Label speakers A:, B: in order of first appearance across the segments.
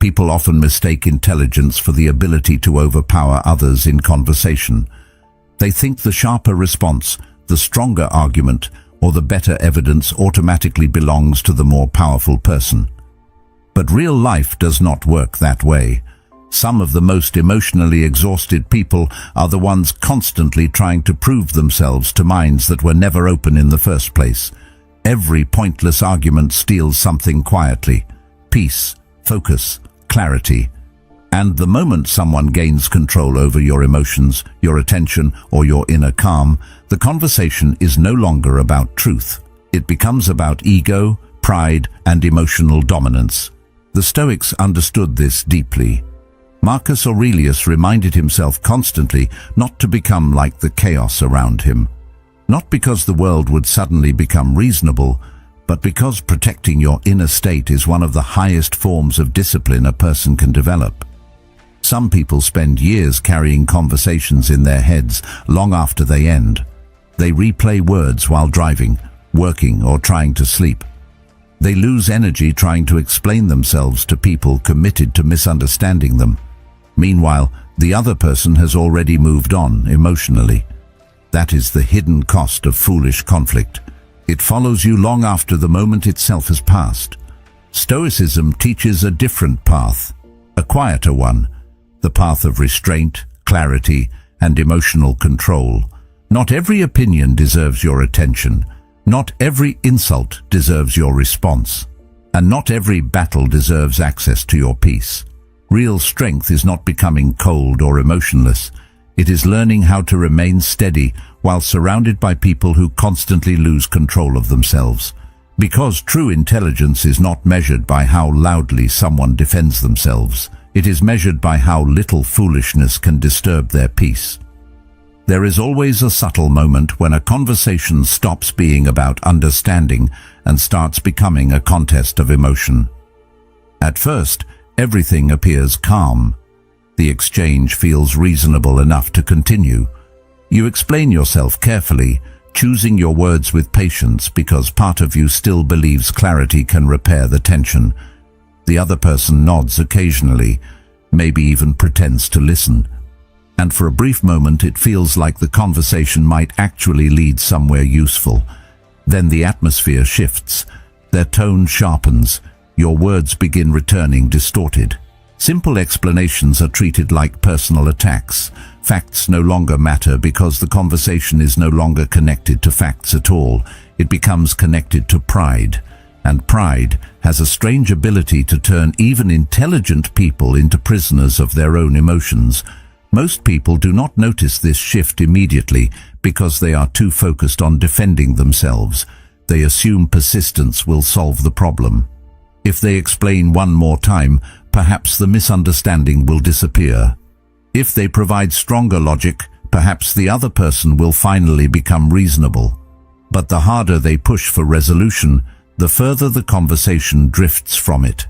A: People often mistake intelligence for the ability to overpower others in conversation. They think the sharper response, the stronger argument, or the better evidence automatically belongs to the more powerful person. But real life does not work that way. Some of the most emotionally exhausted people are the ones constantly trying to prove themselves to minds that were never open in the first place. Every pointless argument steals something quietly: peace, focus, clarity. And the moment someone gains control over your emotions, your attention, or your inner calm, the conversation is no longer about truth. It becomes about ego, pride, and emotional dominance. The Stoics understood this deeply. Marcus Aurelius reminded himself constantly not to become like the chaos around him. Not because the world would suddenly become reasonable, but because protecting your inner state is one of the highest forms of discipline a person can develop. Some people spend years carrying conversations in their heads long after they end. They replay words while driving, working, or trying to sleep. They lose energy trying to explain themselves to people committed to misunderstanding them. Meanwhile, the other person has already moved on emotionally. That is the hidden cost of foolish conflict. It follows you long after the moment itself has passed. Stoicism teaches a different path, a quieter one, the path of restraint, clarity, and emotional control. Not every opinion deserves your attention. Not every insult deserves your response. And not every battle deserves access to your peace. Real strength is not becoming cold or emotionless. It is learning how to remain steady while surrounded by people who constantly lose control of themselves. Because true intelligence is not measured by how loudly someone defends themselves. It is measured by how little foolishness can disturb their peace. There is always a subtle moment when a conversation stops being about understanding and starts becoming a contest of emotion. At first, everything appears calm. The exchange feels reasonable enough to continue. You explain yourself carefully, choosing your words with patience because part of you still believes clarity can repair the tension. The other person nods occasionally, maybe even pretends to listen. And for a brief moment it feels like the conversation might actually lead somewhere useful. Then the atmosphere shifts, their tone sharpens, your words begin returning distorted. Simple explanations are treated like personal attacks. Facts no longer matter because the conversation is no longer connected to facts at all. It becomes connected to pride. And pride has a strange ability to turn even intelligent people into prisoners of their own emotions. Most people do not notice this shift immediately because they are too focused on defending themselves. They assume persistence will solve the problem. If they explain one more time, perhaps the misunderstanding will disappear. If they provide stronger logic, perhaps the other person will finally become reasonable. But the harder they push for resolution, the further the conversation drifts from it.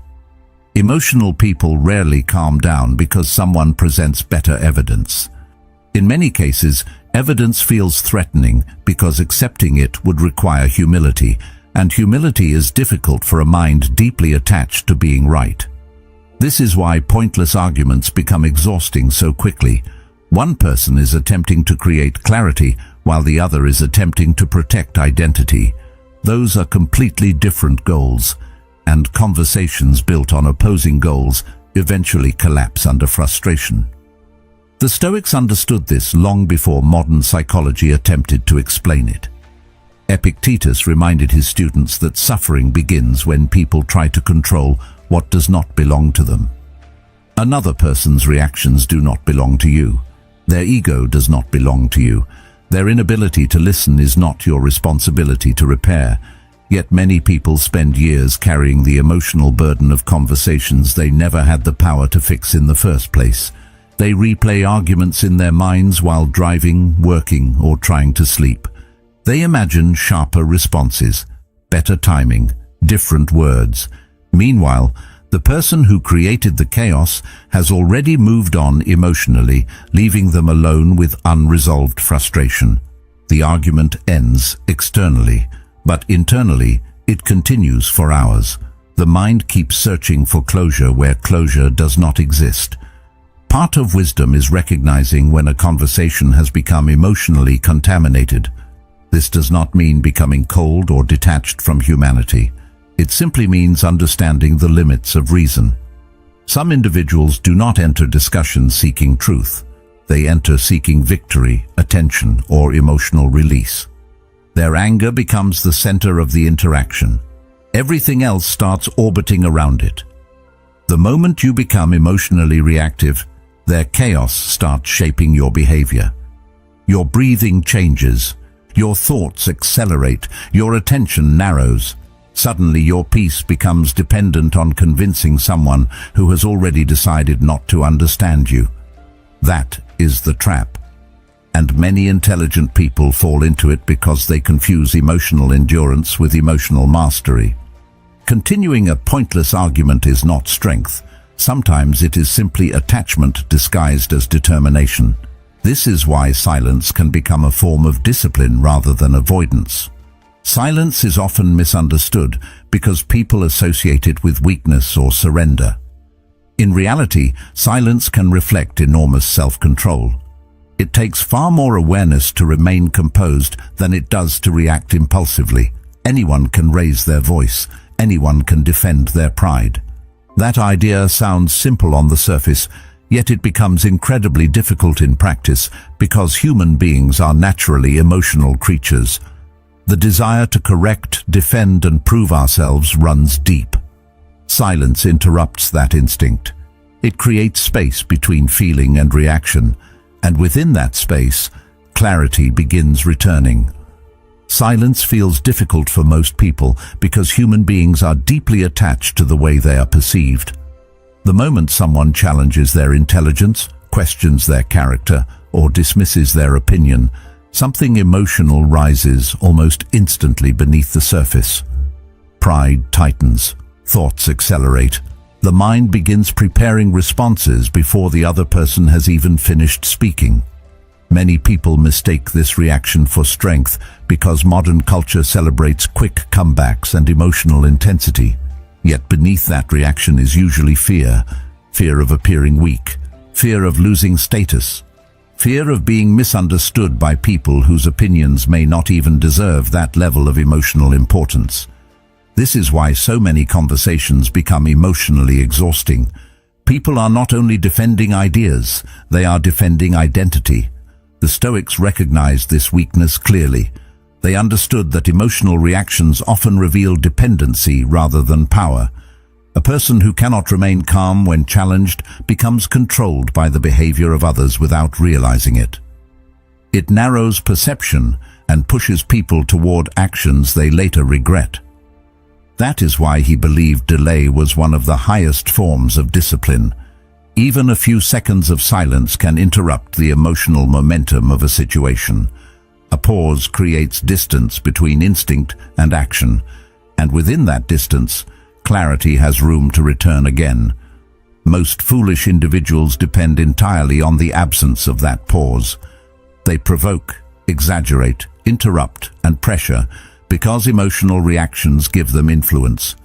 A: Emotional people rarely calm down because someone presents better evidence. In many cases, evidence feels threatening because accepting it would require humility, and humility is difficult for a mind deeply attached to being right. This is why pointless arguments become exhausting so quickly. One person is attempting to create clarity while the other is attempting to protect identity. Those are completely different goals, and conversations built on opposing goals eventually collapse under frustration. The Stoics understood this long before modern psychology attempted to explain it. Epictetus reminded his students that suffering begins when people try to control what does not belong to them. Another person's reactions do not belong to you. Their ego does not belong to you. Their inability to listen is not your responsibility to repair. Yet many people spend years carrying the emotional burden of conversations they never had the power to fix in the first place. They replay arguments in their minds while driving, working, or trying to sleep. They imagine sharper responses, better timing, different words. Meanwhile, the person who created the chaos has already moved on emotionally, leaving them alone with unresolved frustration. The argument ends externally, but internally it continues for hours. The mind keeps searching for closure where closure does not exist. Part of wisdom is recognizing when a conversation has become emotionally contaminated. This does not mean becoming cold or detached from humanity. It simply means understanding the limits of reason. Some individuals do not enter discussions seeking truth. They enter seeking victory, attention, or emotional release. Their anger becomes the center of the interaction. Everything else starts orbiting around it. The moment you become emotionally reactive, their chaos starts shaping your behavior. Your breathing changes, your thoughts accelerate, your attention narrows. Suddenly your peace becomes dependent on convincing someone who has already decided not to understand you. That is the trap. And many intelligent people fall into it because they confuse emotional endurance with emotional mastery. Continuing a pointless argument is not strength. Sometimes it is simply attachment disguised as determination. This is why silence can become a form of discipline rather than avoidance. Silence is often misunderstood because people associate it with weakness or surrender. In reality, silence can reflect enormous self-control. It takes far more awareness to remain composed than it does to react impulsively. Anyone can raise their voice. Anyone can defend their pride. That idea sounds simple on the surface, yet it becomes incredibly difficult in practice because human beings are naturally emotional creatures. The desire to correct, defend, and prove ourselves runs deep. Silence interrupts that instinct. It creates space between feeling and reaction, and within that space, clarity begins returning. Silence feels difficult for most people because human beings are deeply attached to the way they are perceived. The moment someone challenges their intelligence, questions their character, or dismisses their opinion, something emotional rises almost instantly beneath the surface. Pride tightens, thoughts accelerate. The mind begins preparing responses before the other person has even finished speaking. Many people mistake this reaction for strength because modern culture celebrates quick comebacks and emotional intensity. Yet beneath that reaction is usually fear. Fear of appearing weak, fear of losing status, fear of being misunderstood by people whose opinions may not even deserve that level of emotional importance. This is why so many conversations become emotionally exhausting. People are not only defending ideas, they are defending identity. The Stoics recognized this weakness clearly. They understood that emotional reactions often reveal dependency rather than power. A person who cannot remain calm when challenged becomes controlled by the behavior of others without realizing it. It narrows perception and pushes people toward actions they later regret. That is why he believed delay was one of the highest forms of discipline. Even a few seconds of silence can interrupt the emotional momentum of a situation. A pause creates distance between instinct and action, and within that distance, clarity has room to return again. Most foolish individuals depend entirely on the absence of that pause. They provoke, exaggerate, interrupt, and pressure because emotional reactions give them influence.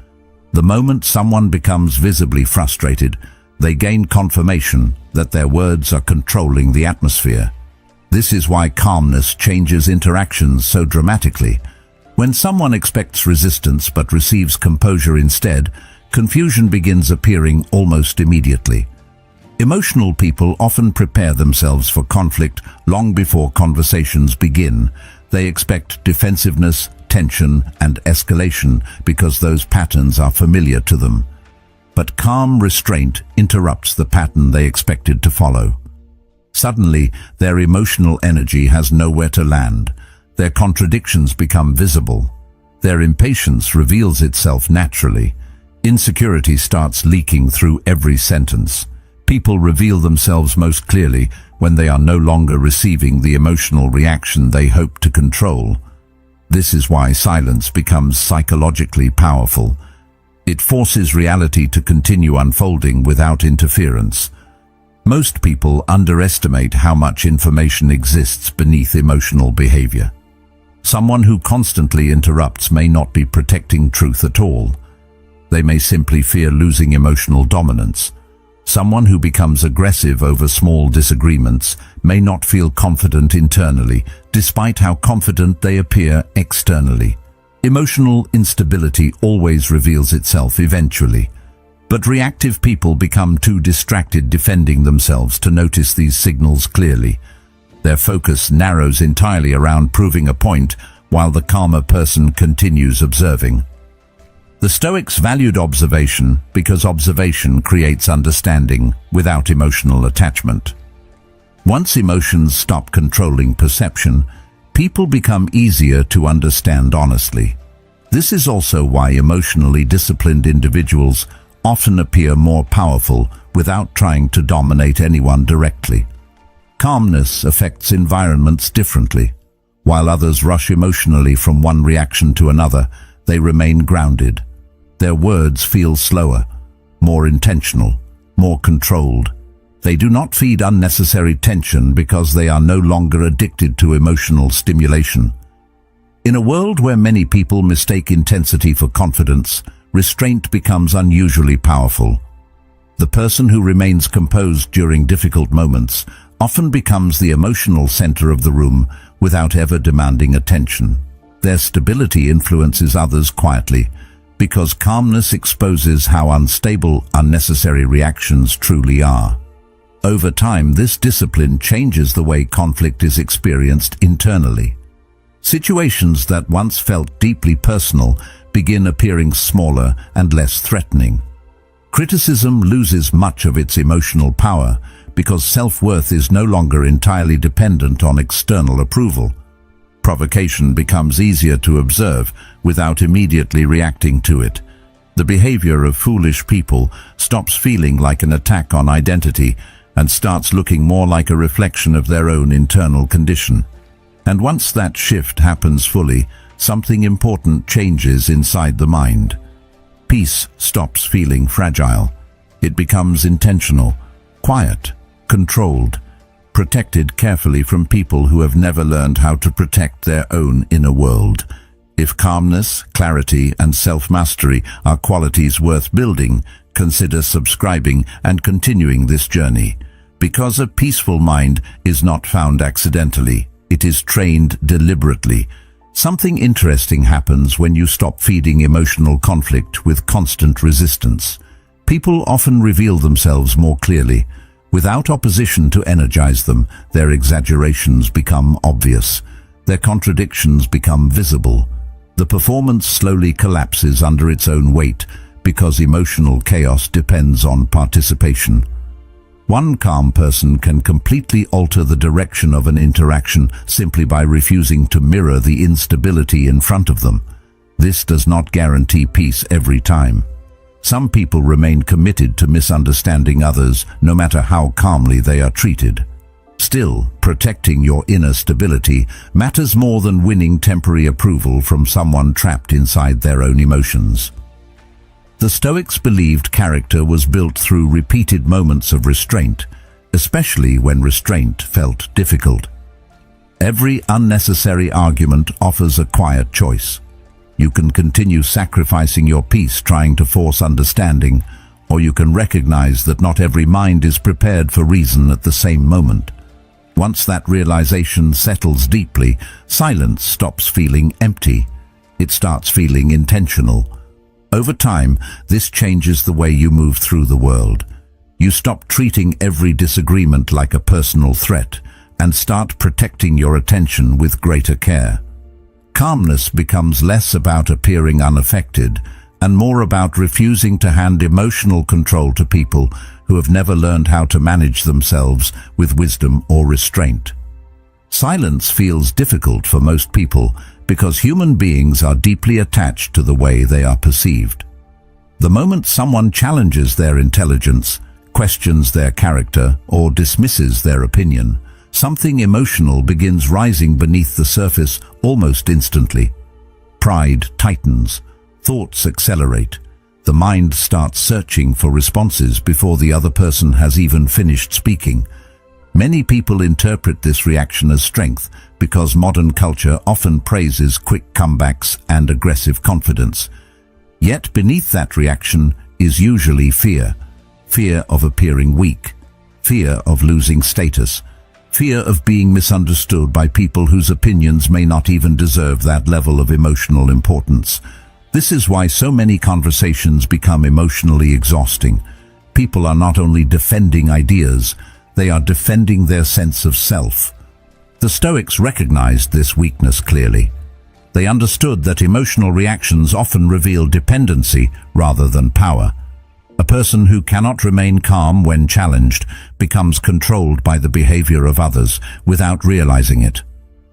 A: The moment someone becomes visibly frustrated, they gain confirmation that their words are controlling the atmosphere. This is why calmness changes interactions so dramatically. When someone expects resistance but receives composure instead, confusion begins appearing almost immediately. Emotional people often prepare themselves for conflict long before conversations begin. They expect defensiveness, tension, and escalation because those patterns are familiar to them. But calm restraint interrupts the pattern they expected to follow. Suddenly, their emotional energy has nowhere to land. Their contradictions become visible. Their impatience reveals itself naturally. Insecurity starts leaking through every sentence. People reveal themselves most clearly when they are no longer receiving the emotional reaction they hope to control. This is why silence becomes psychologically powerful. It forces reality to continue unfolding without interference. Most people underestimate how much information exists beneath emotional behavior. Someone who constantly interrupts may not be protecting truth at all. They may simply fear losing emotional dominance. Someone who becomes aggressive over small disagreements may not feel confident internally, despite how confident they appear externally. Emotional instability always reveals itself eventually, but reactive people become too distracted defending themselves to notice these signals clearly. Their focus narrows entirely around proving a point, while the calmer person continues observing. The Stoics valued observation because observation creates understanding without emotional attachment. Once emotions stop controlling perception, people become easier to understand honestly. This is also why emotionally disciplined individuals often appear more powerful without trying to dominate anyone directly. Calmness affects environments differently. While others rush emotionally from one reaction to another, they remain grounded. Their words feel slower, more intentional, more controlled. They do not feed unnecessary tension because they are no longer addicted to emotional stimulation. In a world where many people mistake intensity for confidence, restraint becomes unusually powerful. The person who remains composed during difficult moments often becomes the emotional center of the room without ever demanding attention. Their stability influences others quietly, because calmness exposes how unstable unnecessary reactions truly are. Over time, this discipline changes the way conflict is experienced internally. Situations that once felt deeply personal begin appearing smaller and less threatening. Criticism loses much of its emotional power because self-worth is no longer entirely dependent on external approval. Provocation becomes easier to observe without immediately reacting to it. The behavior of foolish people stops feeling like an attack on identity and starts looking more like a reflection of their own internal condition. And once that shift happens fully, something important changes inside the mind. Peace stops feeling fragile. It becomes intentional, quiet, controlled, protected carefully from people who have never learned how to protect their own inner world. If calmness, clarity, and self-mastery are qualities worth building, consider subscribing and continuing this journey. Because a peaceful mind is not found accidentally, it is trained deliberately. Something interesting happens when you stop feeding emotional conflict with constant resistance. People often reveal themselves more clearly. Without opposition to energize them, their exaggerations become obvious. Their contradictions become visible. The performance slowly collapses under its own weight because emotional chaos depends on participation. One calm person can completely alter the direction of an interaction simply by refusing to mirror the instability in front of them. This does not guarantee peace every time. Some people remain committed to misunderstanding others no matter how calmly they are treated. Still, protecting your inner stability matters more than winning temporary approval from someone trapped inside their own emotions. The Stoics believed character was built through repeated moments of restraint, especially when restraint felt difficult. Every unnecessary argument offers a quiet choice. You can continue sacrificing your peace trying to force understanding, or you can recognize that not every mind is prepared for reason at the same moment. Once that realization settles deeply, silence stops feeling empty. It starts feeling intentional. Over time, this changes the way you move through the world. You stop treating every disagreement like a personal threat and start protecting your attention with greater care. Calmness becomes less about appearing unaffected and more about refusing to hand emotional control to people who have never learned how to manage themselves with wisdom or restraint. Silence feels difficult for most people because human beings are deeply attached to the way they are perceived. The moment someone challenges their intelligence, questions their character, or dismisses their opinion, something emotional begins rising beneath the surface almost instantly. Pride tightens, thoughts accelerate. The mind starts searching for responses before the other person has even finished speaking. Many people interpret this reaction as strength because modern culture often praises quick comebacks and aggressive confidence. Yet beneath that reaction is usually fear. Fear of appearing weak, fear of losing status, fear of being misunderstood by people whose opinions may not even deserve that level of emotional importance. This is why so many conversations become emotionally exhausting. People are not only defending ideas, they are defending their sense of self. The Stoics recognized this weakness clearly. They understood that emotional reactions often reveal dependency rather than power. A person who cannot remain calm when challenged becomes controlled by the behavior of others without realizing it.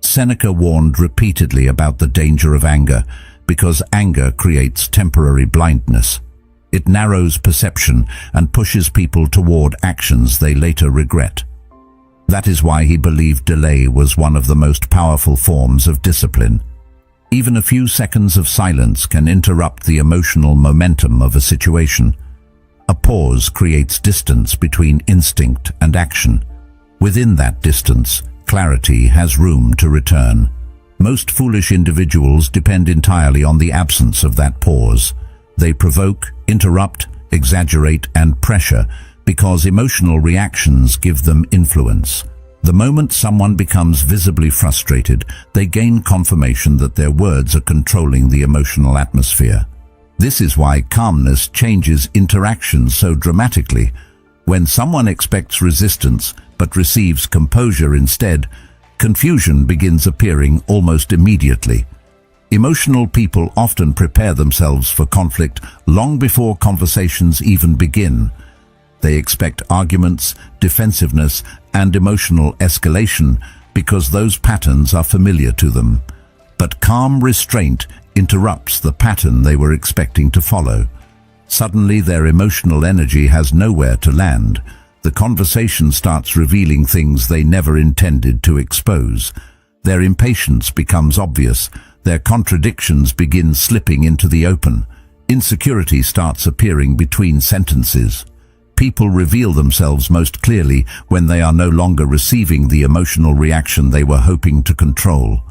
A: Seneca warned repeatedly about the danger of anger because anger creates temporary blindness. It narrows perception and pushes people toward actions they later regret. That is why he believed delay was one of the most powerful forms of discipline. Even a few seconds of silence can interrupt the emotional momentum of a situation. A pause creates distance between instinct and action. Within that distance, clarity has room to return. Most foolish individuals depend entirely on the absence of that pause. They provoke, interrupt, exaggerate, and pressure because emotional reactions give them influence. The moment someone becomes visibly frustrated, they gain confirmation that their words are controlling the emotional atmosphere. This is why calmness changes interactions so dramatically. When someone expects resistance but receives composure instead, confusion begins appearing almost immediately. Emotional people often prepare themselves for conflict long before conversations even begin. They expect arguments, defensiveness, and emotional escalation because those patterns are familiar to them. But calm restraint interrupts the pattern they were expecting to follow. Suddenly, their emotional energy has nowhere to land. The conversation starts revealing things they never intended to expose. Their impatience becomes obvious. Their contradictions begin slipping into the open. Insecurity starts appearing between sentences. People reveal themselves most clearly when they are no longer receiving the emotional reaction they were hoping to control.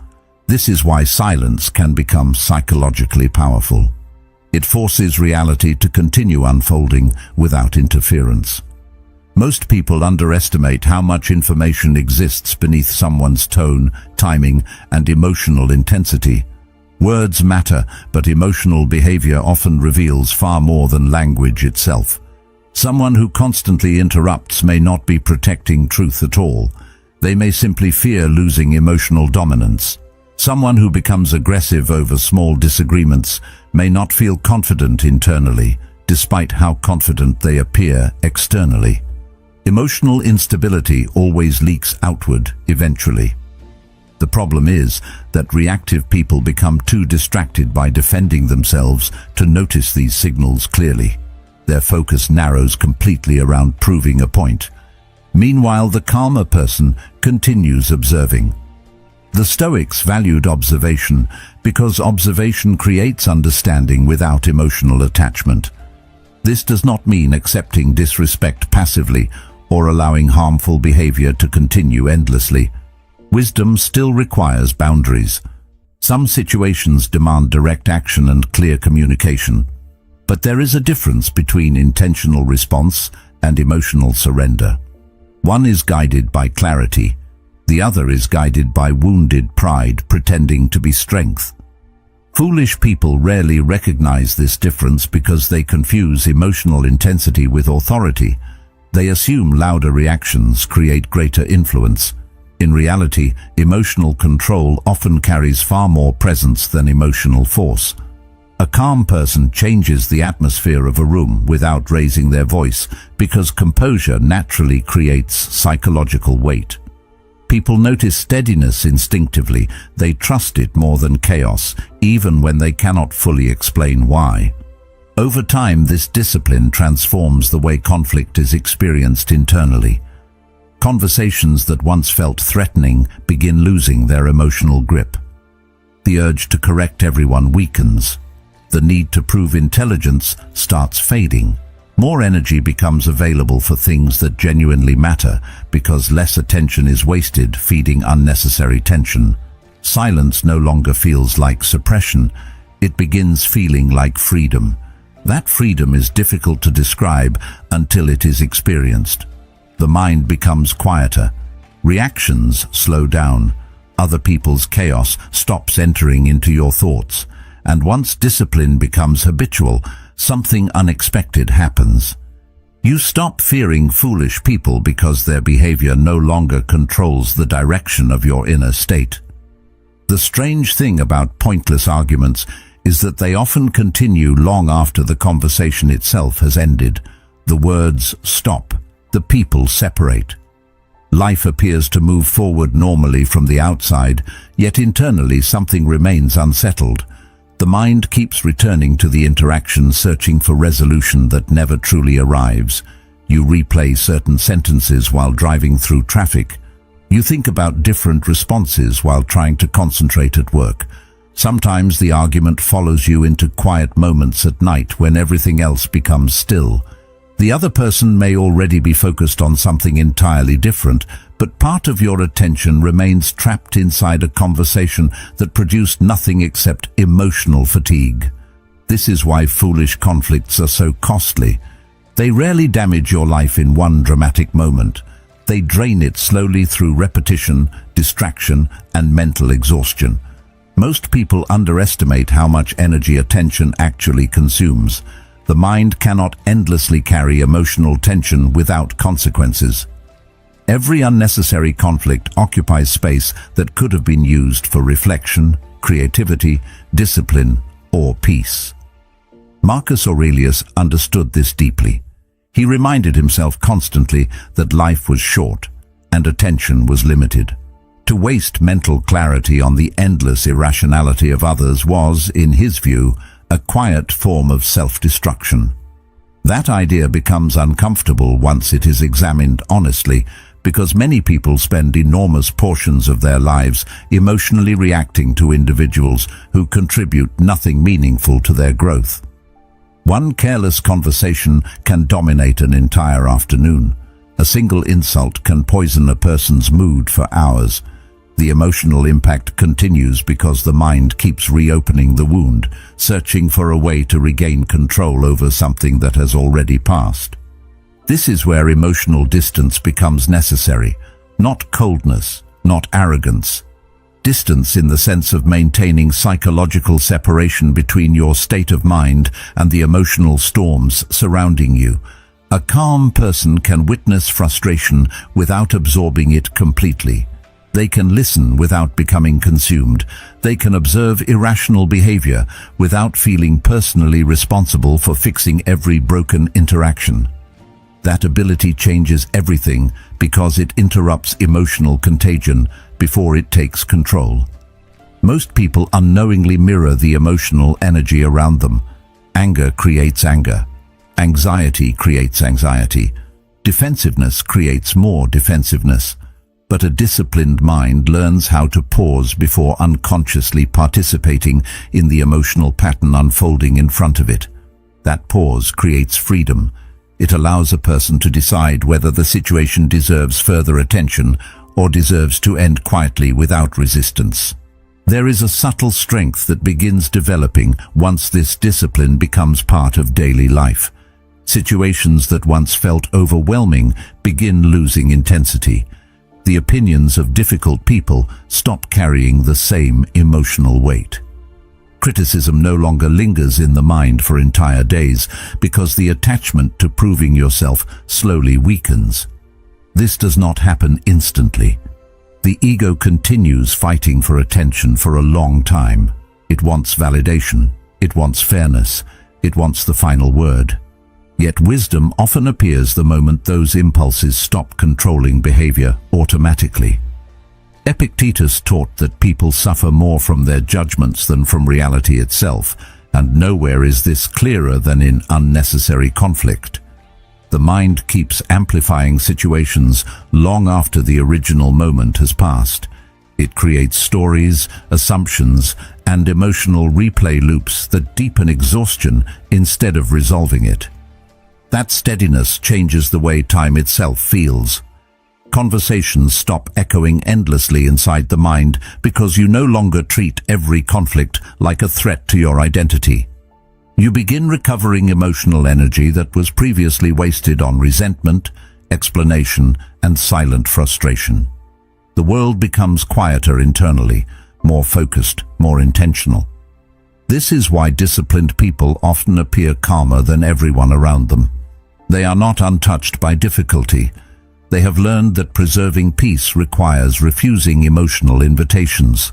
A: This is why silence can become psychologically powerful. It forces reality to continue unfolding without interference. Most people underestimate how much information exists beneath someone's tone, timing, and emotional intensity. Words matter, but emotional behavior often reveals far more than language itself. Someone who constantly interrupts may not be protecting truth at all. They may simply fear losing emotional dominance. Someone who becomes aggressive over small disagreements may not feel confident internally, despite how confident they appear externally. Emotional instability always leaks outward eventually. The problem is that reactive people become too distracted by defending themselves to notice these signals clearly. Their focus narrows completely around proving a point. Meanwhile, the calmer person continues observing. The Stoics valued observation because observation creates understanding without emotional attachment. This does not mean accepting disrespect passively or allowing harmful behavior to continue endlessly. Wisdom still requires boundaries. Some situations demand direct action and clear communication. But there is a difference between intentional response and emotional surrender. One is guided by clarity. The other is guided by wounded pride pretending to be strength. Foolish people rarely recognize this difference because they confuse emotional intensity with authority. They assume louder reactions create greater influence. In reality, emotional control often carries far more presence than emotional force. A calm person changes the atmosphere of a room without raising their voice because composure naturally creates psychological weight. People notice steadiness instinctively. They trust it more than chaos, even when they cannot fully explain why. Over time, this discipline transforms the way conflict is experienced internally. Conversations that once felt threatening begin losing their emotional grip. The urge to correct everyone weakens. The need to prove intelligence starts fading. More energy becomes available for things that genuinely matter because less attention is wasted feeding unnecessary tension. Silence no longer feels like suppression. it begins feeling like freedom. That freedom is difficult to describe until it is experienced. The mind becomes quieter. Reactions slow down. Other people's chaos stops entering into your thoughts. And once discipline becomes habitual, something unexpected happens. You stop fearing foolish people because their behavior no longer controls the direction of your inner state. The strange thing about pointless arguments is that they often continue long after the conversation itself has ended. The words stop. The people separate. Life appears to move forward normally from the outside, yet internally something remains unsettled. The mind keeps returning to the interaction, searching for resolution that never truly arrives. You replay certain sentences while driving through traffic. You think about different responses while trying to concentrate at work. Sometimes the argument follows you into quiet moments at night when everything else becomes still. The other person may already be focused on something entirely different, but part of your attention remains trapped inside a conversation that produced nothing except emotional fatigue. This is why foolish conflicts are so costly. They rarely damage your life in one dramatic moment. They drain it slowly through repetition, distraction, and mental exhaustion. Most people underestimate how much energy attention actually consumes. The mind cannot endlessly carry emotional tension without consequences. Every unnecessary conflict occupies space that could have been used for reflection, creativity, discipline, or peace. Marcus Aurelius understood this deeply. He reminded himself constantly that life was short and attention was limited. To waste mental clarity on the endless irrationality of others was, in his view, a quiet form of self-destruction. That idea becomes uncomfortable once it is examined honestly, because many people spend enormous portions of their lives emotionally reacting to individuals who contribute nothing meaningful to their growth. One careless conversation can dominate an entire afternoon. A single insult can poison a person's mood for hours. The emotional impact continues because the mind keeps reopening the wound, searching for a way to regain control over something that has already passed. This is where emotional distance becomes necessary, not coldness, not arrogance. Distance in the sense of maintaining psychological separation between your state of mind and the emotional storms surrounding you. A calm person can witness frustration without absorbing it completely. They can listen without becoming consumed. They can observe irrational behavior without feeling personally responsible for fixing every broken interaction. That ability changes everything because it interrupts emotional contagion before it takes control. Most people unknowingly mirror the emotional energy around them. Anger creates anger. Anxiety creates anxiety. Defensiveness creates more defensiveness. But a disciplined mind learns how to pause before unconsciously participating in the emotional pattern unfolding in front of it. That pause creates freedom. It allows a person to decide whether the situation deserves further attention or deserves to end quietly without resistance. There is a subtle strength that begins developing once this discipline becomes part of daily life. Situations that once felt overwhelming begin losing intensity. The opinions of difficult people stop carrying the same emotional weight. Criticism no longer lingers in the mind for entire days because the attachment to proving yourself slowly weakens. This does not happen instantly. The ego continues fighting for attention for a long time. It wants validation. It wants fairness. It wants the final word. Yet wisdom often appears the moment those impulses stop controlling behavior automatically. Epictetus taught that people suffer more from their judgments than from reality itself, and nowhere is this clearer than in unnecessary conflict. The mind keeps amplifying situations long after the original moment has passed. It creates stories, assumptions, and emotional replay loops that deepen exhaustion instead of resolving it. That steadiness changes the way time itself feels. Conversations stop echoing endlessly inside the mind because you no longer treat every conflict like a threat to your identity. You begin recovering emotional energy that was previously wasted on resentment, explanation, and silent frustration. The world becomes quieter internally, more focused, more intentional. This is why disciplined people often appear calmer than everyone around them. They are not untouched by difficulty. They have learned that preserving peace requires refusing emotional invitations.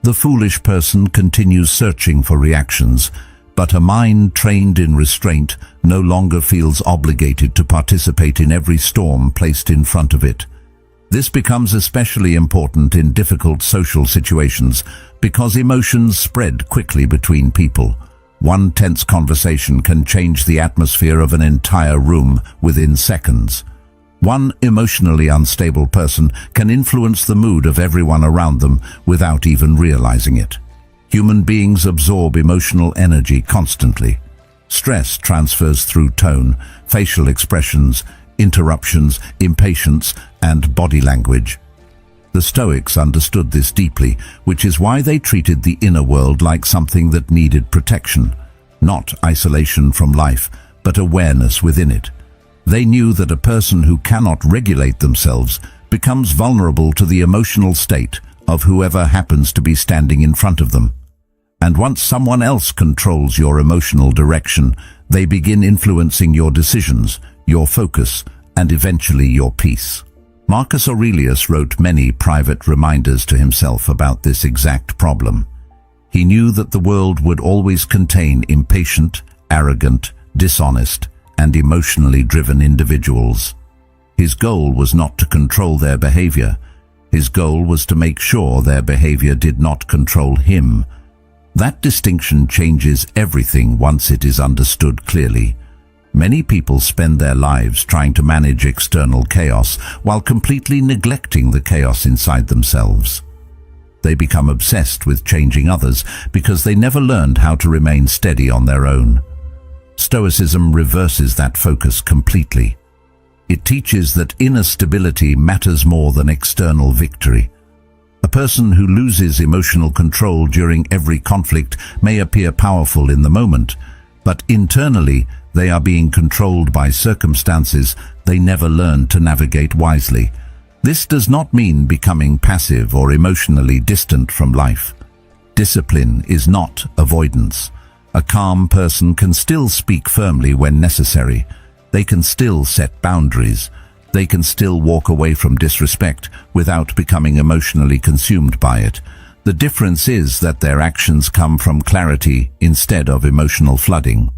A: The foolish person continues searching for reactions, but a mind trained in restraint no longer feels obligated to participate in every storm placed in front of it. This becomes especially important in difficult social situations because emotions spread quickly between people. One tense conversation can change the atmosphere of an entire room within seconds. One emotionally unstable person can influence the mood of everyone around them without even realizing it. Human beings absorb emotional energy constantly. Stress transfers through tone, facial expressions, interruptions, impatience, and body language. The Stoics understood this deeply, which is why they treated the inner world like something that needed protection, not isolation from life, but awareness within it. They knew that a person who cannot regulate themselves becomes vulnerable to the emotional state of whoever happens to be standing in front of them. And once someone else controls your emotional direction, they begin influencing your decisions, your focus, and eventually your peace. Marcus Aurelius wrote many private reminders to himself about this exact problem. He knew that the world would always contain impatient, arrogant, dishonest, and emotionally driven individuals. His goal was not to control their behavior. His goal was to make sure their behavior did not control him. That distinction changes everything once it is understood clearly. Many people spend their lives trying to manage external chaos while completely neglecting the chaos inside themselves. They become obsessed with changing others because they never learned how to remain steady on their own. Stoicism reverses that focus completely. It teaches that inner stability matters more than external victory. A person who loses emotional control during every conflict may appear powerful in the moment, but internally they are being controlled by circumstances they never learned to navigate wisely. This does not mean becoming passive or emotionally distant from life. Discipline is not avoidance. A calm person can still speak firmly when necessary. They can still set boundaries. They can still walk away from disrespect without becoming emotionally consumed by it. The difference is that their actions come from clarity instead of emotional flooding.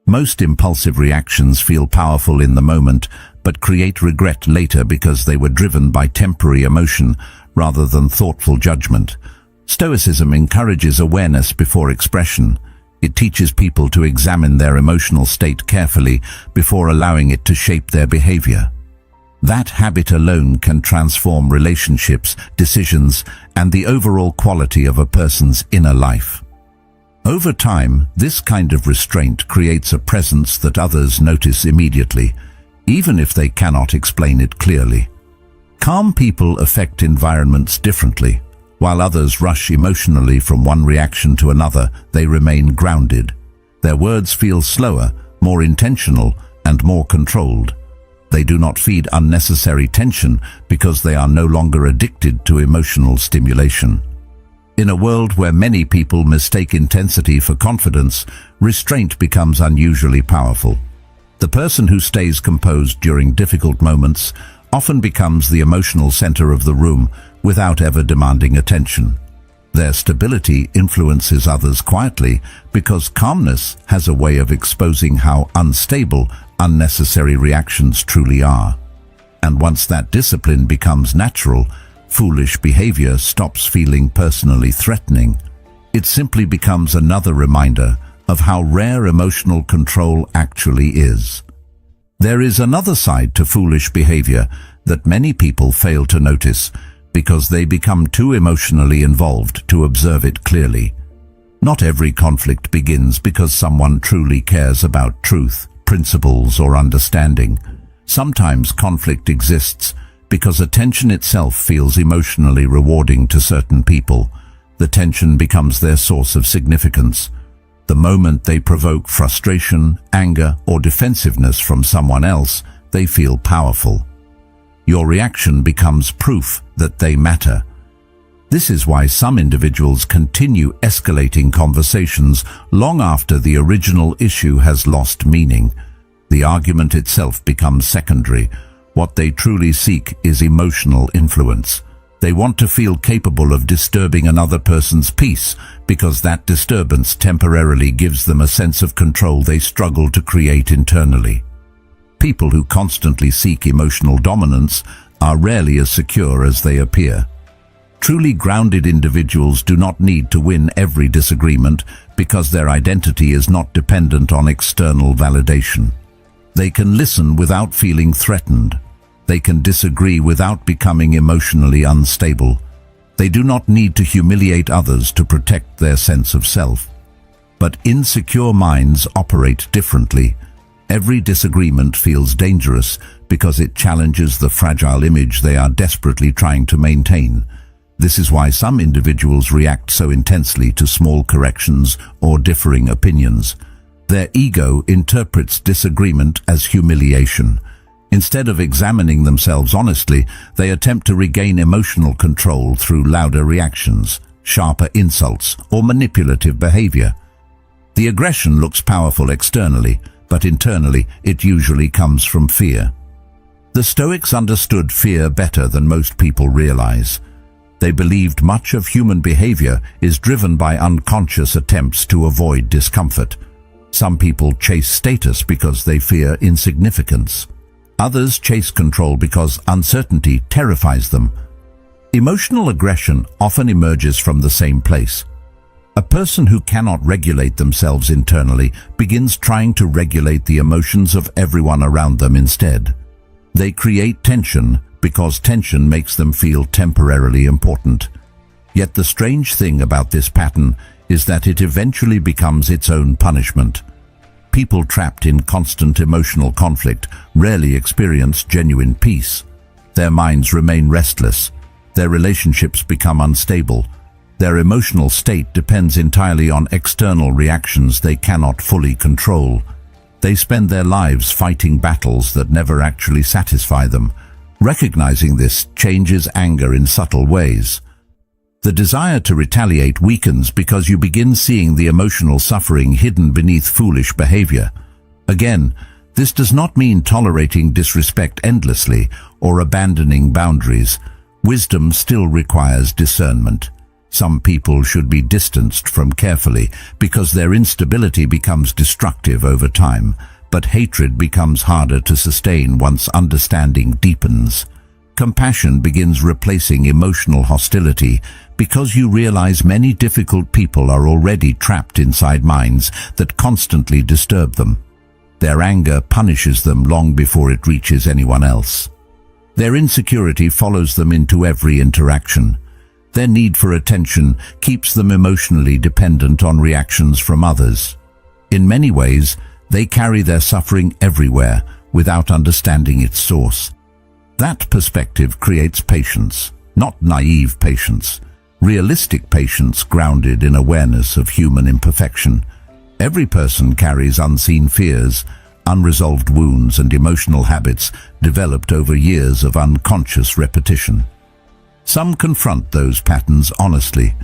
A: Most impulsive reactions feel powerful in the moment, but create regret later because they were driven by temporary emotion rather than thoughtful judgment. Stoicism encourages awareness before expression. It teaches people to examine their emotional state carefully before allowing it to shape their behavior. That habit alone can transform relationships, decisions, and the overall quality of a person's inner life. Over time, this kind of restraint creates a presence that others notice immediately, even if they cannot explain it clearly. Calm people affect environments differently. While others rush emotionally from one reaction to another, they remain grounded. Their words feel slower, more intentional, and more controlled. They do not feed unnecessary tension because they are no longer addicted to emotional stimulation. In a world where many people mistake intensity for confidence, restraint becomes unusually powerful. The person who stays composed during difficult moments often becomes the emotional center of the room without ever demanding attention. Their stability influences others quietly because calmness has a way of exposing how unstable unnecessary reactions truly are. And once that discipline becomes natural, foolish behavior stops feeling personally threatening. It simply becomes another reminder of how rare emotional control actually is. There is another side to foolish behavior that many people fail to notice because they become too emotionally involved to observe it clearly. Not every conflict begins because someone truly cares about truth, principles, or understanding. Sometimes conflict exists Because attention itself feels emotionally rewarding to certain people, the tension becomes their source of significance. The moment they provoke frustration, anger, or defensiveness from someone else, they feel powerful. Your reaction becomes proof that they matter. This is why some individuals continue escalating conversations long after the original issue has lost meaning. The argument itself becomes secondary. What they truly seek is emotional influence. They want to feel capable of disturbing another person's peace because that disturbance temporarily gives them a sense of control they struggle to create internally. People who constantly seek emotional dominance are rarely as secure as they appear. Truly grounded individuals do not need to win every disagreement because their identity is not dependent on external validation. They can listen without feeling threatened. They can disagree without becoming emotionally unstable. They do not need to humiliate others to protect their sense of self. But insecure minds operate differently. Every disagreement feels dangerous because it challenges the fragile image they are desperately trying to maintain. This is why some individuals react so intensely to small corrections or differing opinions. Their ego interprets disagreement as humiliation. Instead of examining themselves honestly, they attempt to regain emotional control through louder reactions, sharper insults, or manipulative behavior. The aggression looks powerful externally, but internally it usually comes from fear. The Stoics understood fear better than most people realize. They believed much of human behavior is driven by unconscious attempts to avoid discomfort. Some people chase status because they fear insignificance. Others chase control because uncertainty terrifies them. Emotional aggression often emerges from the same place. A person who cannot regulate themselves internally begins trying to regulate the emotions of everyone around them instead. They create tension because tension makes them feel temporarily important. Yet the strange thing about this pattern is that it eventually becomes its own punishment. People trapped in constant emotional conflict rarely experience genuine peace. Their minds remain restless. Their relationships become unstable. Their emotional state depends entirely on external reactions they cannot fully control. They spend their lives fighting battles that never actually satisfy them. Recognizing this changes anger in subtle ways. The desire to retaliate weakens because you begin seeing the emotional suffering hidden beneath foolish behavior. Again, this does not mean tolerating disrespect endlessly or abandoning boundaries. Wisdom still requires discernment. Some people should be distanced from carefully because their instability becomes destructive over time, but hatred becomes harder to sustain once understanding deepens. Compassion begins replacing emotional hostility because you realize many difficult people are already trapped inside minds that constantly disturb them. Their anger punishes them long before it reaches anyone else. Their insecurity follows them into every interaction. Their need for attention keeps them emotionally dependent on reactions from others. In many ways, they carry their suffering everywhere without understanding its source. That perspective creates patience, not naive patience, realistic patience grounded in awareness of human imperfection. Every person carries unseen fears, unresolved wounds, and emotional habits developed over years of unconscious repetition. Some confront those patterns honestly.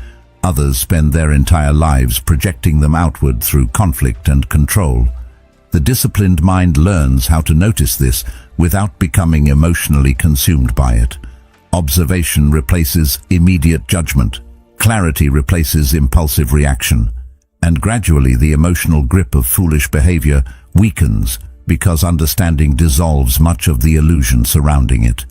A: Others spend their entire lives projecting them outward through conflict and control. The disciplined mind learns how to notice this without becoming emotionally consumed by it. Observation replaces immediate judgment. Clarity replaces impulsive reaction. And gradually the emotional grip of foolish behavior weakens because understanding dissolves much of the illusion surrounding it.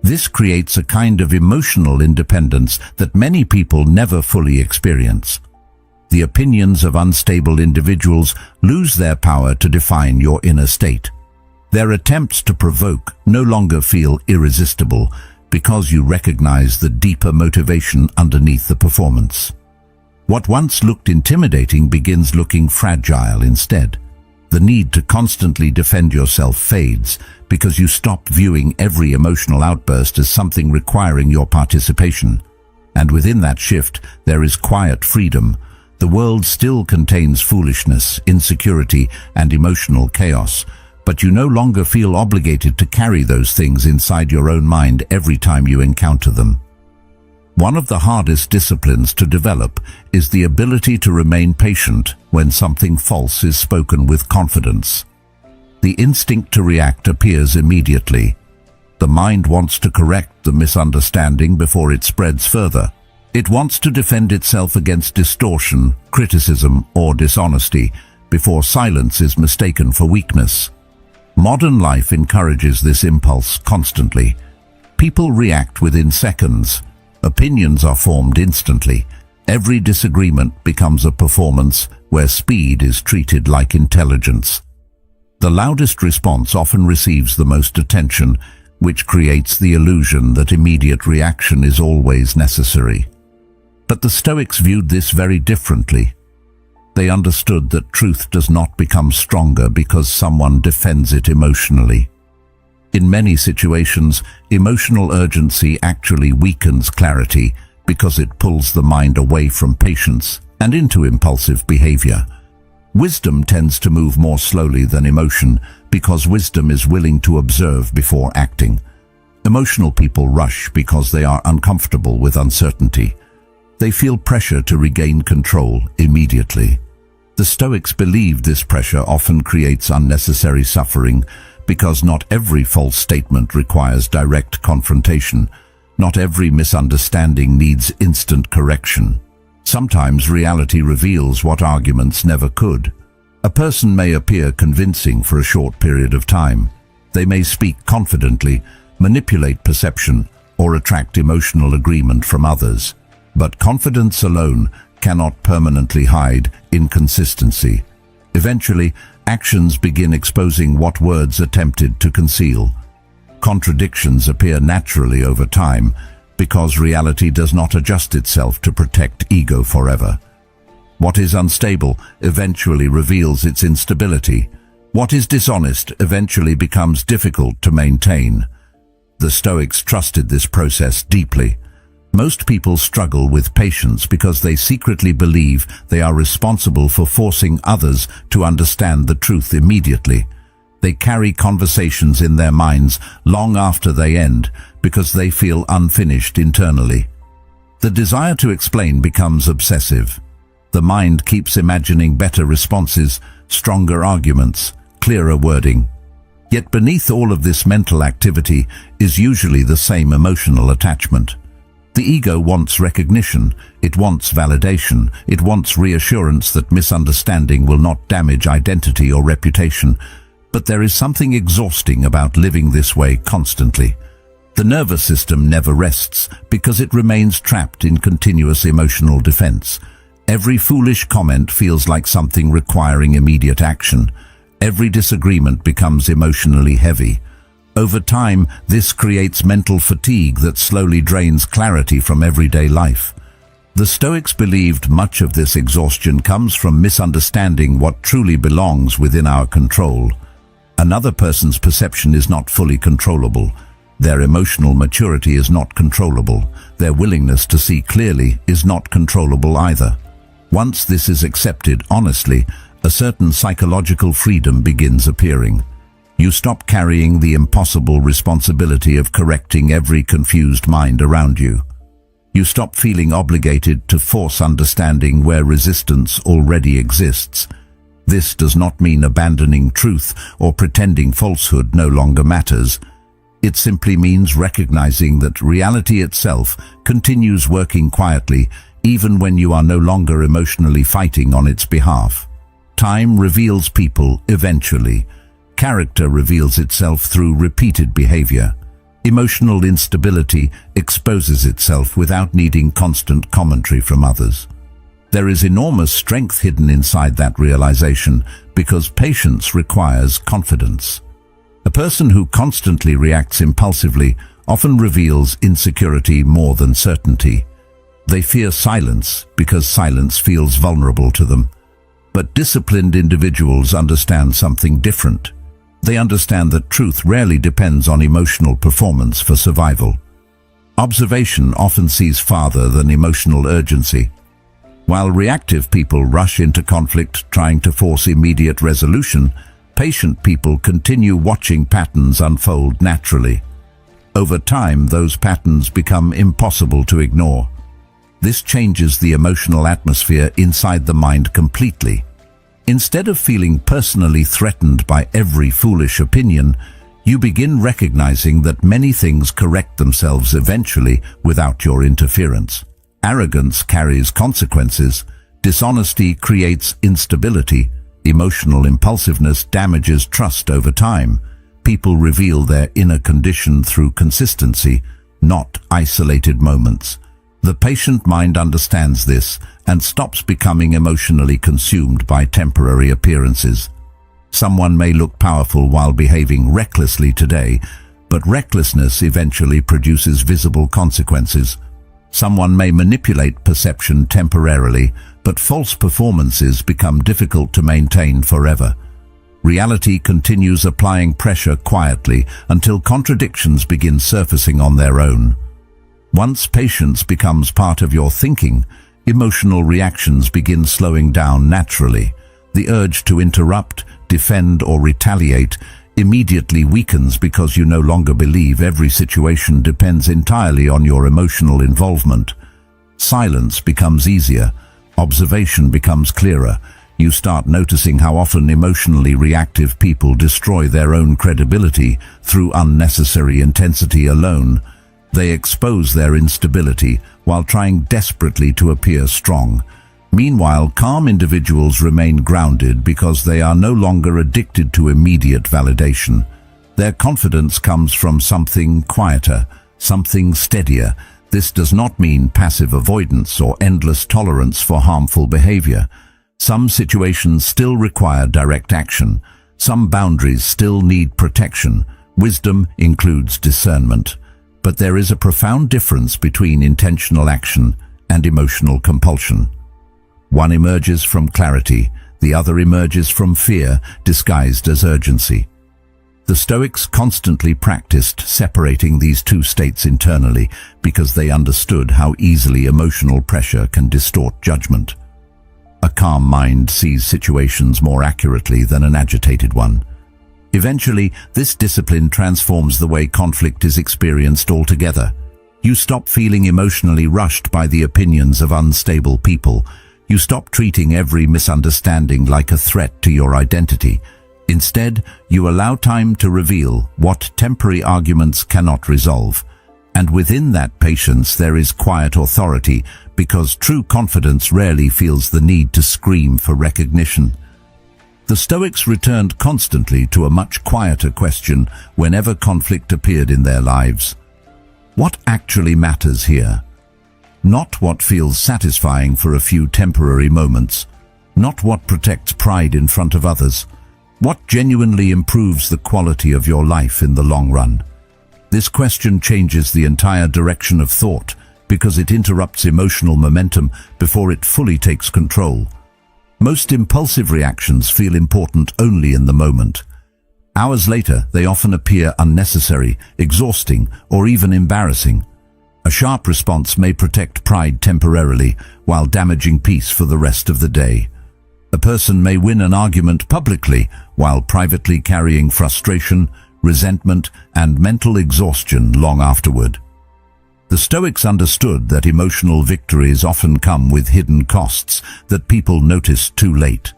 A: This creates a kind of emotional independence that many people never fully experience. The opinions of unstable individuals lose their power to define your inner state. Their attempts to provoke no longer feel irresistible because you recognize the deeper motivation underneath the performance. What once looked intimidating begins looking fragile instead. The need to constantly defend yourself fades because you stop viewing every emotional outburst as something requiring your participation. And within that shift, there is quiet freedom. The world still contains foolishness, insecurity, and emotional chaos, but you no longer feel obligated to carry those things inside your own mind every time you encounter them. One of the hardest disciplines to develop is the ability to remain patient when something false is spoken with confidence. The instinct to react appears immediately. The mind wants to correct the misunderstanding before it spreads further. It wants to defend itself against distortion, criticism, or dishonesty before silence is mistaken for weakness. Modern life encourages this impulse constantly. People react within seconds. Opinions are formed instantly. Every disagreement becomes a performance where speed is treated like intelligence. The loudest response often receives the most attention, which creates the illusion that immediate reaction is always necessary. But the Stoics viewed this very differently. They understood that truth does not become stronger because someone defends it emotionally. In many situations, emotional urgency actually weakens clarity because it pulls the mind away from patience and into impulsive behavior. Wisdom tends to move more slowly than emotion because wisdom is willing to observe before acting. Emotional people rush because they are uncomfortable with uncertainty. They feel pressure to regain control immediately. The Stoics believed this pressure often creates unnecessary suffering because not every false statement requires direct confrontation. Not every misunderstanding needs instant correction. Sometimes reality reveals what arguments never could. A person may appear convincing for a short period of time. They may speak confidently, manipulate perception, or attract emotional agreement from others. But confidence alone cannot permanently hide inconsistency. Eventually, actions begin exposing what words attempted to conceal. Contradictions appear naturally over time because reality does not adjust itself to protect ego forever. What is unstable eventually reveals its instability. What is dishonest eventually becomes difficult to maintain. The Stoics trusted this process deeply. Most people struggle with patience because they secretly believe they are responsible for forcing others to understand the truth immediately. They carry conversations in their minds long after they end because they feel unfinished internally. The desire to explain becomes obsessive. The mind keeps imagining better responses, stronger arguments, clearer wording. Yet beneath all of this mental activity is usually the same emotional attachment. The ego wants recognition, it wants validation, it wants reassurance that misunderstanding will not damage identity or reputation. But there is something exhausting about living this way constantly. The nervous system never rests because it remains trapped in continuous emotional defense. Every foolish comment feels like something requiring immediate action. Every disagreement becomes emotionally heavy. Over time, this creates mental fatigue that slowly drains clarity from everyday life. The Stoics believed much of this exhaustion comes from misunderstanding what truly belongs within our control. Another person's perception is not fully controllable. Their emotional maturity is not controllable. Their willingness to see clearly is not controllable either. Once this is accepted honestly, a certain psychological freedom begins appearing. You stop carrying the impossible responsibility of correcting every confused mind around you. You stop feeling obligated to force understanding where resistance already exists. This does not mean abandoning truth or pretending falsehood no longer matters. It simply means recognizing that reality itself continues working quietly even when you are no longer emotionally fighting on its behalf. Time reveals people eventually. Character reveals itself through repeated behavior. Emotional instability exposes itself without needing constant commentary from others. There is enormous strength hidden inside that realization because patience requires confidence. A person who constantly reacts impulsively often reveals insecurity more than certainty. They fear silence because silence feels vulnerable to them. But disciplined individuals understand something different. They understand that truth rarely depends on emotional performance for survival. Observation often sees farther than emotional urgency. While reactive people rush into conflict trying to force immediate resolution, patient people continue watching patterns unfold naturally. Over time, those patterns become impossible to ignore. This changes the emotional atmosphere inside the mind completely. Instead of feeling personally threatened by every foolish opinion, you begin recognizing that many things correct themselves eventually without your interference. Arrogance carries consequences. Dishonesty creates instability. Emotional impulsiveness damages trust over time. People reveal their inner condition through consistency, not isolated moments. The patient mind understands this and stops becoming emotionally consumed by temporary appearances. Someone may look powerful while behaving recklessly today, but recklessness eventually produces visible consequences. Someone may manipulate perception temporarily, but false performances become difficult to maintain forever. Reality continues applying pressure quietly until contradictions begin surfacing on their own. Once patience becomes part of your thinking, emotional reactions begin slowing down naturally. The urge to interrupt, defend, or retaliate immediately weakens because you no longer believe every situation depends entirely on your emotional involvement. Silence becomes easier. Observation becomes clearer. You start noticing how often emotionally reactive people destroy their own credibility through unnecessary intensity alone. They expose their instability while trying desperately to appear strong. Meanwhile, calm individuals remain grounded because they are no longer addicted to immediate validation. Their confidence comes from something quieter, something steadier. This does not mean passive avoidance or endless tolerance for harmful behavior. Some situations still require direct action. Some boundaries still need protection. Wisdom includes discernment. But there is a profound difference between intentional action and emotional compulsion. One emerges from clarity, the other emerges from fear, disguised as urgency. The Stoics constantly practiced separating these two states internally because they understood how easily emotional pressure can distort judgment. A calm mind sees situations more accurately than an agitated one. Eventually, this discipline transforms the way conflict is experienced altogether. You stop feeling emotionally rushed by the opinions of unstable people. You stop treating every misunderstanding like a threat to your identity. Instead, you allow time to reveal what temporary arguments cannot resolve. And within that patience there is quiet authority, because true confidence rarely feels the need to scream for recognition. The Stoics returned constantly to a much quieter question whenever conflict appeared in their lives. What actually matters here? Not what feels satisfying for a few temporary moments. Not what protects pride in front of others. What genuinely improves the quality of your life in the long run? This question changes the entire direction of thought because it interrupts emotional momentum before it fully takes control. Most impulsive reactions feel important only in the moment. Hours later, they often appear unnecessary, exhausting, or even embarrassing. A sharp response may protect pride temporarily, while damaging peace for the rest of the day. A person may win an argument publicly, while privately carrying frustration, resentment, and mental exhaustion long afterward. The Stoics understood that emotional victories often come with hidden costs that people notice too late.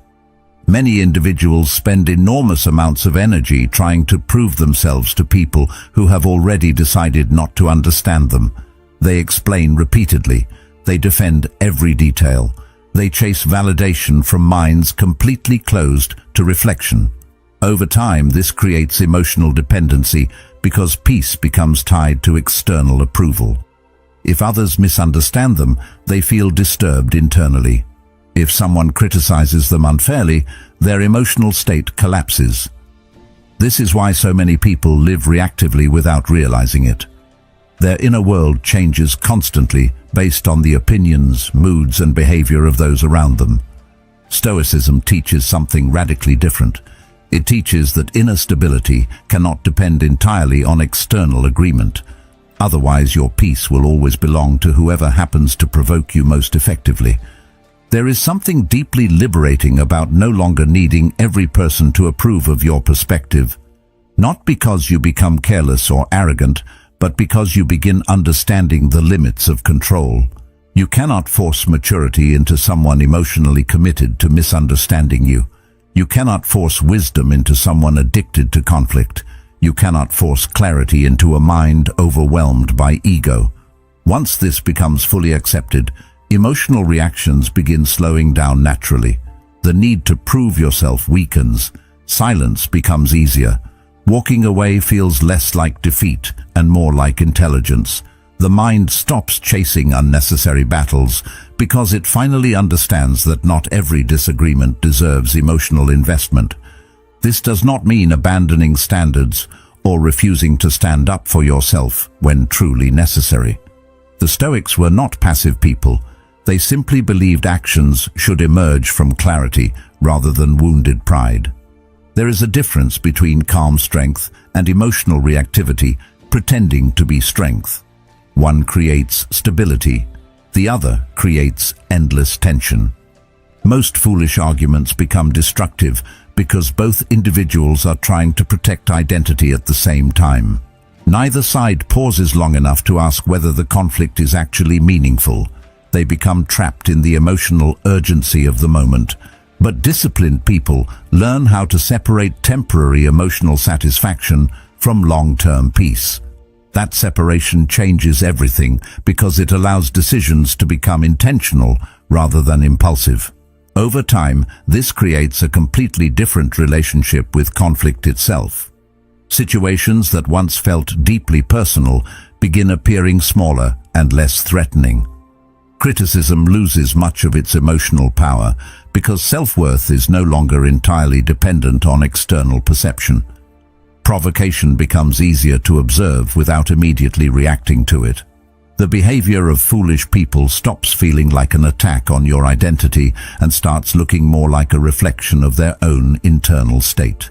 A: Many individuals spend enormous amounts of energy trying to prove themselves to people who have already decided not to understand them. They explain repeatedly. They defend every detail. They chase validation from minds completely closed to reflection. Over time, this creates emotional dependency because peace becomes tied to external approval. If others misunderstand them, they feel disturbed internally. If someone criticizes them unfairly, their emotional state collapses. This is why so many people live reactively without realizing it. Their inner world changes constantly based on the opinions, moods, and behavior of those around them. Stoicism teaches something radically different. It teaches that inner stability cannot depend entirely on external agreement. Otherwise, your peace will always belong to whoever happens to provoke you most effectively. There is something deeply liberating about no longer needing every person to approve of your perspective. Not because you become careless or arrogant, but because you begin understanding the limits of control. You cannot force maturity into someone emotionally committed to misunderstanding you. You cannot force wisdom into someone addicted to conflict. You cannot force clarity into a mind overwhelmed by ego. Once this becomes fully accepted, emotional reactions begin slowing down naturally. The need to prove yourself weakens. Silence becomes easier. Walking away feels less like defeat and more like intelligence. The mind stops chasing unnecessary battles because it finally understands that not every disagreement deserves emotional investment. This does not mean abandoning standards or refusing to stand up for yourself when truly necessary. The Stoics were not passive people. They simply believed actions should emerge from clarity rather than wounded pride. There is a difference between calm strength and emotional reactivity pretending to be strength. One creates stability, the other creates endless tension. Most foolish arguments become destructive because both individuals are trying to protect identity at the same time. Neither side pauses long enough to ask whether the conflict is actually meaningful. They become trapped in the emotional urgency of the moment. But disciplined people learn how to separate temporary emotional satisfaction from long-term peace. That separation changes everything because it allows decisions to become intentional rather than impulsive. Over time, this creates a completely different relationship with conflict itself. Situations that once felt deeply personal begin appearing smaller and less threatening. Criticism loses much of its emotional power because self-worth is no longer entirely dependent on external perception. Provocation becomes easier to observe without immediately reacting to it. The behavior of foolish people stops feeling like an attack on your identity and starts looking more like a reflection of their own internal state.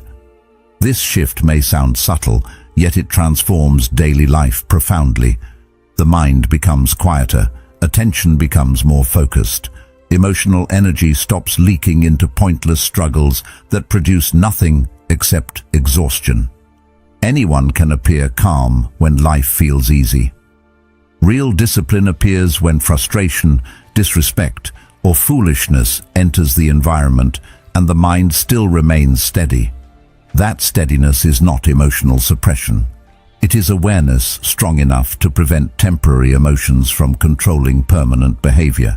A: This shift may sound subtle, yet it transforms daily life profoundly. The mind becomes quieter, attention becomes more focused. Emotional energy stops leaking into pointless struggles that produce nothing except exhaustion. Anyone can appear calm when life feels easy. Real discipline appears when frustration, disrespect, or foolishness enters the environment and the mind still remains steady. That steadiness is not emotional suppression. It is awareness strong enough to prevent temporary emotions from controlling permanent behavior.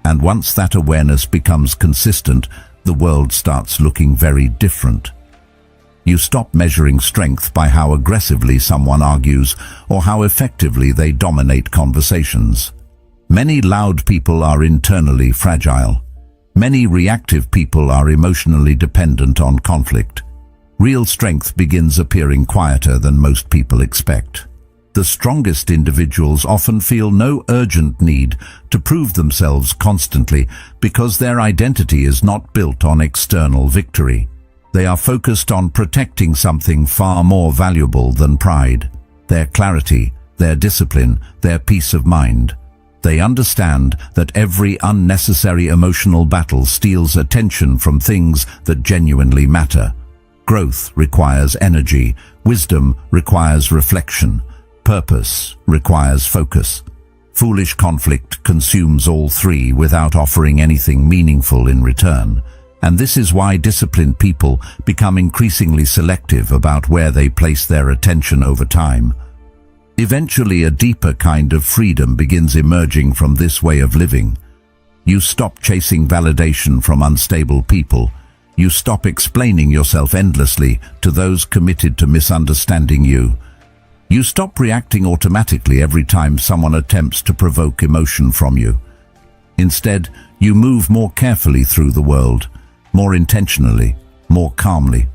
A: And once that awareness becomes consistent, the world starts looking very different. You stop measuring strength by how aggressively someone argues or how effectively they dominate conversations. Many loud people are internally fragile. Many reactive people are emotionally dependent on conflict. Real strength begins appearing quieter than most people expect. The strongest individuals often feel no urgent need to prove themselves constantly because their identity is not built on external victory. They are focused on protecting something far more valuable than pride: their clarity, their discipline, their peace of mind. They understand that every unnecessary emotional battle steals attention from things that genuinely matter. Growth requires energy, wisdom requires reflection, purpose requires focus. Foolish conflict consumes all three without offering anything meaningful in return. And this is why disciplined people become increasingly selective about where they place their attention over time. Eventually, a deeper kind of freedom begins emerging from this way of living. You stop chasing validation from unstable people. You stop explaining yourself endlessly to those committed to misunderstanding you. You stop reacting automatically every time someone attempts to provoke emotion from you. Instead, you move more carefully through the world, more intentionally, more calmly.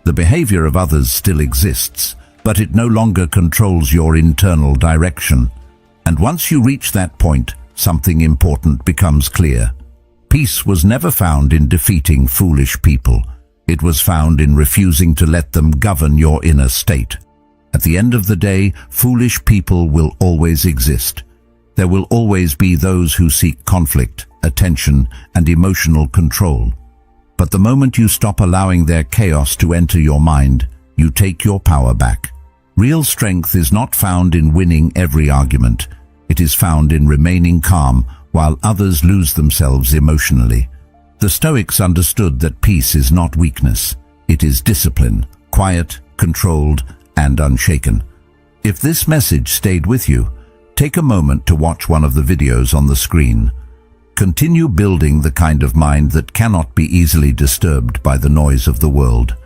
A: The behavior of others still exists, but it no longer controls your internal direction. And once you reach that point, something important becomes clear. Peace was never found in defeating foolish people. It was found in refusing to let them govern your inner state. At the end of the day, foolish people will always exist. There will always be those who seek conflict, attention, and emotional control. But the moment you stop allowing their chaos to enter your mind, you take your power back. Real strength is not found in winning every argument. It is found in remaining calm while others lose themselves emotionally. The Stoics understood that peace is not weakness. It is discipline, quiet, controlled, and unshaken. If this message stayed with you, take a moment to watch one of the videos on the screen. Continue building the kind of mind that cannot be easily disturbed by the noise of the world.